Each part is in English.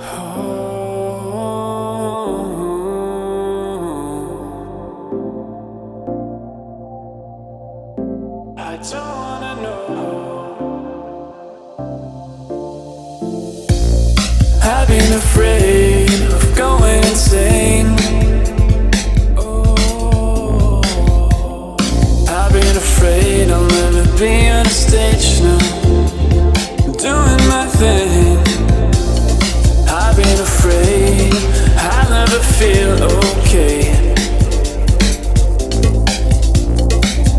I don't wanna know. I've been afraid of going insane. Oh, I've been afraid I'll never be on a stage now, doing my thing. I've been afraid I'll never feel okay.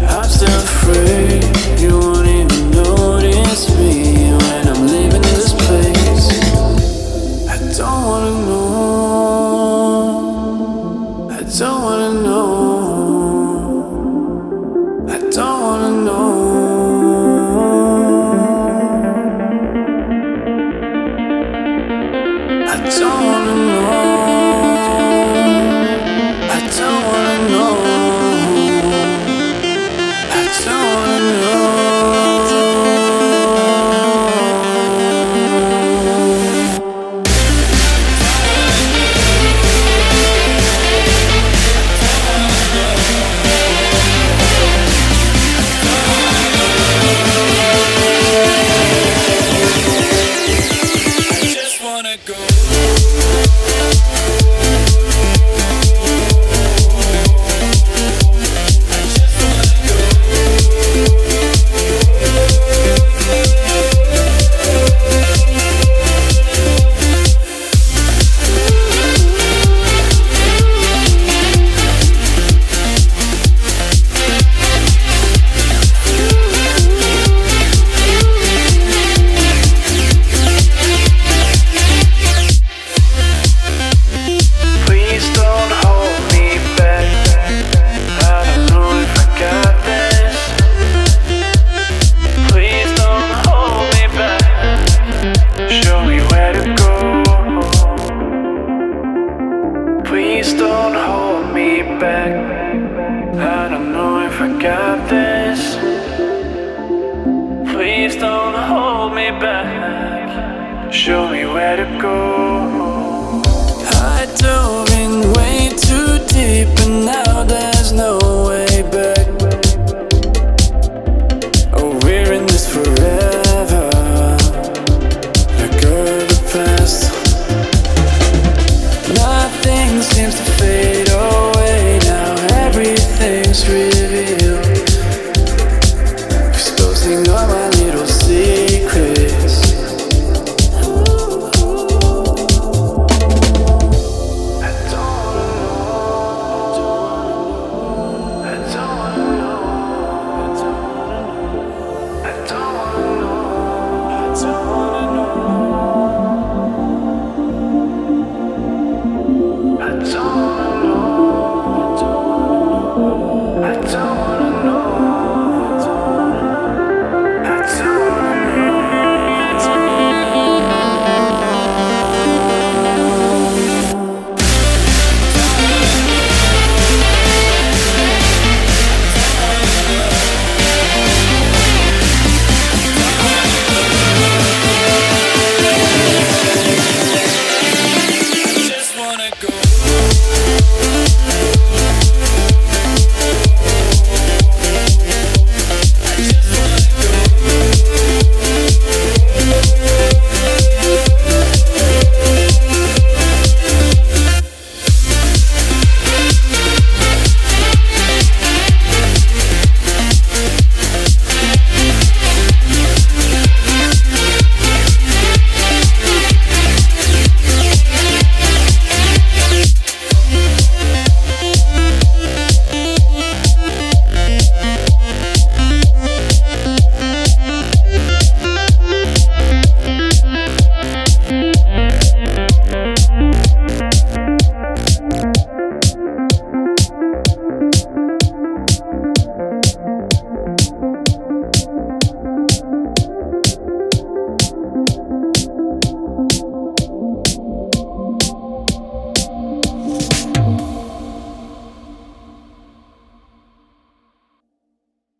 I'm still afraid you won't even notice me when I'm leaving this place. I don't wanna know. I don't wanna know. I don't wanna know. I don't wanna know. I don't wanna know. I don't wanna know. I just wanna go. Please don't hold me back. I don't know if I got this. Please don't hold me back. Show me where to go. Please don't hold me back. I don't know if I got this. Please don't hold me back. Show me where to go. I dove in way too deep and now